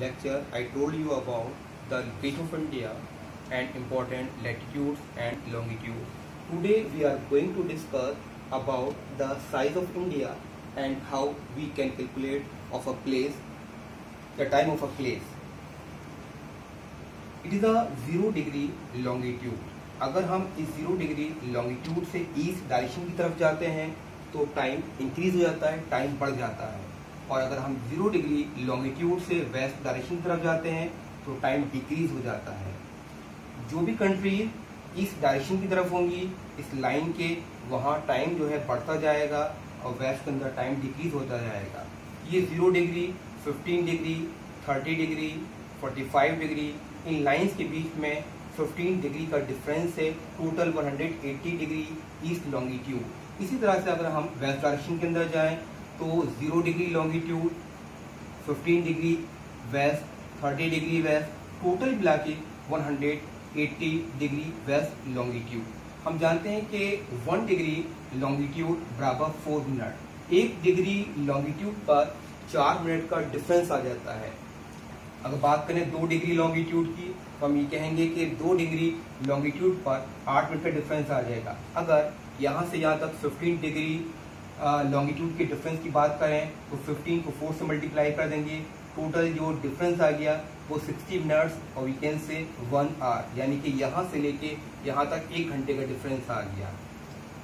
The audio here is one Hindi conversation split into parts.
lecture, I told you about the location of India and important latitudes and longitude. Today we are going to discuss about the size of India and how we can calculate of a place, the time of a place. It is a 0 degree longitude. अगर हम इस 0 डिग्री लॉन्गिट्यूड से ईस्ट डायरेक्शन की तरफ जाते हैं तो टाइम इंक्रीज हो जाता है, टाइम बढ़ जाता है। और अगर हम 0 डिग्री लॉन्गिट्यूड से वेस्ट डायरेक्शन की तरफ जाते हैं तो टाइम डिक्रीज हो जाता है। जो भी कंट्रीज ईस्ट डायरेक्शन की तरफ होंगी इस लाइन के, वहाँ टाइम जो है बढ़ता जाएगा और वेस्ट के अंदर टाइम डिक्रीज होता जाएगा। ये 0 डिग्री, 15 डिग्री, 30 डिग्री, 45 डिग्री, इन लाइंस के बीच में 15 डिग्री का डिफरेंस है, टोटल 180 डिग्री ईस्ट लॉन्गिट्यूड। इसी तरह से अगर हम वेस्ट डायरेक्शन के अंदर जाएं तो 0 degree longitude, 15 degree west, 30 degree west, total मिला के 180 डिग्री वेस्ट लॉन्गिट्यूड। हम जानते हैं कि 1 डिग्री लॉन्गिट्यूड बराबर 4 मिनट। 1 डिग्री लॉन्गिट्यूड पर 4 मिनट का डिफरेंस आ जाता है। अगर बात करें 2 डिग्री लॉन्गिट्यूड की तो हम ये कहेंगे कि 2 डिग्री लॉन्गिट्यूड पर 8 मिनट का डिफरेंस आ जाएगा। अगर यहाँ से यहाँ तक 15 डिग्री लॉन्गिट्यूड के डिफरेंस की बात करें तो 15 को 4 से मल्टीप्लाई कर देंगे, टोटल जो डिफरेंस आ गया वो 60 मिनट्स और वी कैन से 1 आवर, यानी कि यहाँ से लेके यहाँ तक 1 घंटे का डिफरेंस आ गया।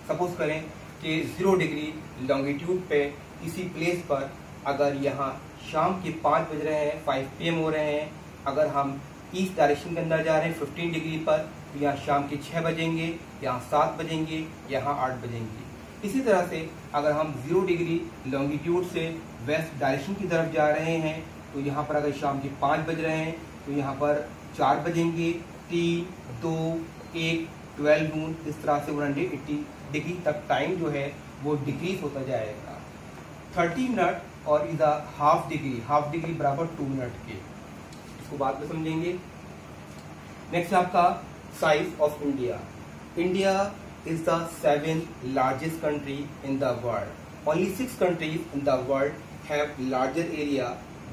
सपोज करें कि 0 डिग्री लॉन्गिट्यूड पे किसी प्लेस पर अगर यहाँ शाम के 5 बज रहे हैं, 5 PM हो रहे हैं, अगर हम ईस्ट डायरेक्शन के अंदर जा रहे हैं 15 डिग्री पर तो यहाँ शाम के 6 बजेंगे, यहाँ 7 बजेंगे, यहाँ 8 बजेंगे। इसी तरह से अगर हम 0 डिग्री लॉन्गिट्यूड से वेस्ट डायरेक्शन की तरफ जा रहे हैं तो यहाँ पर अगर शाम के 5 बज रहे हैं तो यहाँ पर 4 बजेंगे, 3, 2, 1, 12 नून, इस तरह से 180 डिग्री तक टाइम जो है वो डिक्रीज होता जाएगा। 30 मिनट और इज हाफ डिग्री बराबर 2 मिनट के, इसको बाद में समझेंगे। नेक्स्ट आपका size of India. India is the 7th largest country in the world. Only 6 countries in the world have larger area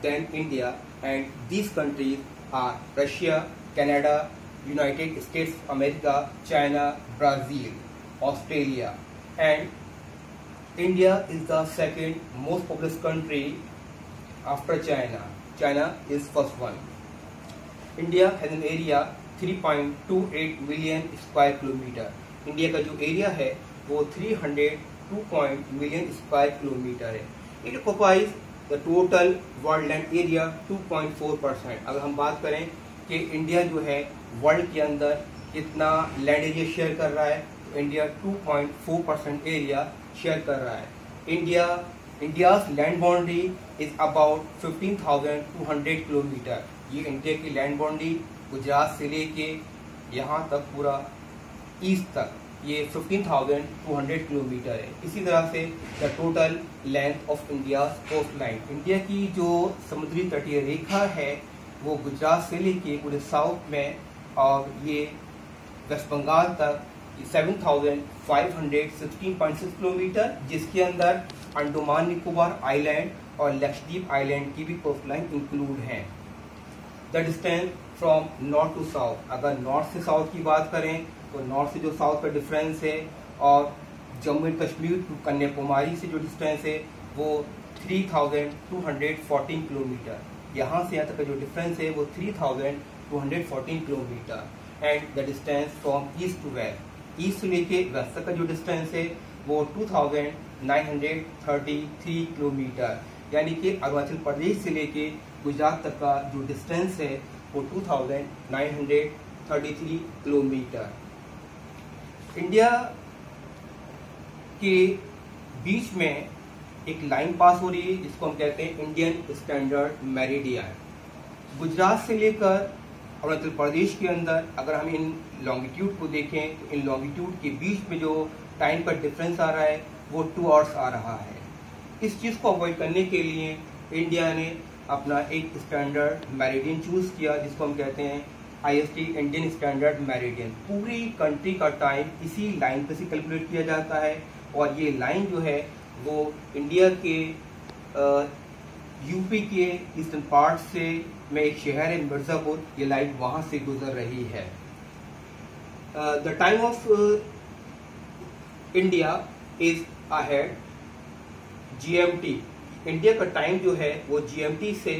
than India, and these countries are Russia, Canada, United States of America, China, Brazil, Australia, and India is the second most populous country after China. China is first one. India has an area 3.28 million square kilometer. India का जो एरिया है वो 302 मिलियन स्क्वायर किलोमीटर है। It occupies the total world land area 2.4%। अगर हम बात करें कि इंडिया जो है वर्ल्ड के अंदर कितना लैंड एरिया शेयर कर रहा है तो इंडिया 2.4% एरिया शेयर कर रहा है। India's land boundary is about 15,200 kilometre. ये इंडिया की लैंड बाउंड्री गुजरात से लेके यहाँ तक पूरा ईस्ट तक ये 15,200 किलोमीटर है। इसी तरह से the total length of India coast line, India की जो समुद्री तटीय रेखा है वो गुजरात से लेके पूरे साउथ में और ये वेस्ट बंगाल तक 7,516.6 किलोमीटर, जिसके अंदर अंडमान निकोबार आइलैंड और लक्षद्वीप आइलैंड की भी कोस्ट लाइन इंक्लूड है। The distance from north to south, अगर नॉर्थ से साउथ की बात करें तो नॉर्थ से जो साउथ का डिफरेंस है और जम्मू एंड कश्मीर टू कन्याकुमारी से जो डिस्टेंस है वो 3,214 किलोमीटर। यहाँ से यहाँ तक का जो डिफरेंस है वो 3,214 kilometre. And the distance from east to west, east से लेके वेस्ट तक का जो डिस्टेंस है वो 2,933 किलोमीटर, यानी कि अरुणाचल प्रदेश से लेके गुजरात तक का जो डिस्टेंस है वो 2,933 किलोमीटर। इंडिया के बीच में एक लाइन पास हो रही है जिसको हम कहते हैं इंडियन स्टैंडर्ड मेरिडियन। गुजरात से लेकर अरुणाचल प्रदेश के अंदर अगर हम इन लॉन्गिट्यूड को देखें तो इन लॉन्गिट्यूड के बीच में जो टाइम का डिफरेंस आ रहा है वो 2 आवर्स आ रहा है। इस चीज़ को अवॉइड करने के लिए इंडिया ने अपना एक स्टैंडर्ड मेरिडियन चूज किया जिसको हम कहते हैं IST इंडियन स्टैंडर्ड मेरिडियन। पूरी कंट्री का टाइम इसी लाइन पर से कैलकुलेट किया जाता है और ये लाइन जो है वो इंडिया के यूपी के ईस्टर्न पार्ट से में एक शहर है मिर्जापुर, ये लाइन वहां से गुजर रही है। The time of India is ahead GMT. India का टाइम जो है वो जीएमटी से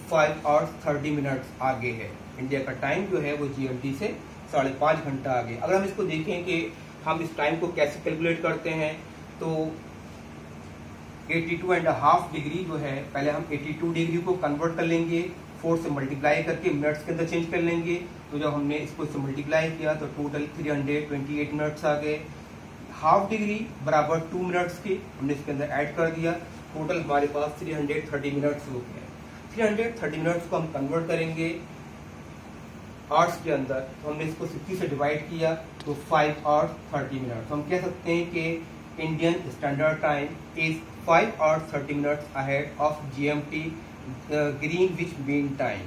5 hours 30 minutes आगे है। इंडिया का टाइम जो है वो जीएमटी से 5.5 घंटा आगे। अगर हम इसको देखें कि हम इस टाइम को कैसे कैलकुलेट करते हैं, तो 82.5 डिग्री जो है, पहले हम 82 डिग्री को कन्वर्ट कर लेंगे, 4 से मल्टीप्लाई करके मिनट्स के अंदर चेंज कर लेंगे। तो जब हमने इसको इससे मल्टीप्लाई किया तो टोटल 328 मिनट्स आ गए। हाफ डिग्री बराबर 2 मिनट्स के हमने इसके अंदर ऐड कर दिया, टोटल हमारे पास 330 मिनट्स हो गए। 330 मिनट्स को हम कन्वर्ट करेंगे आवर्स के अंदर, तो हमने इसको 60 से डिवाइड किया तो 5 hours 30 minutes। हम कह सकते हैं कि Indian standard time is 5 hours 30 minutes ahead of GMT Greenwich mean time.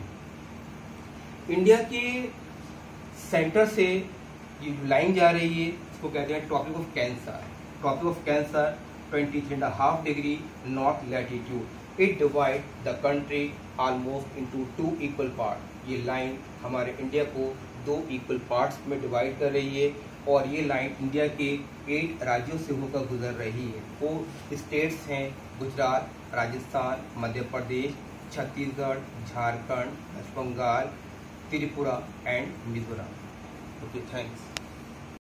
India के सेंटर से ये लाइन जा रही है, इसको कहते हैं Tropic of Cancer. Tropic of Cancer 23.5 degree north latitude. It divide the country almost into 2 equal part. ये लाइन हमारे इंडिया को 2 इक्वल पार्ट्स में डिवाइड कर रही है, और ये लाइन इंडिया के 8 राज्यों से होकर गुजर रही है। वो स्टेट्स हैं Gujarat, Rajasthan, Madhya Pradesh, Chhattisgarh, Jharkhand, West Bengal, Tripura and Mizoram. Okay, thanks.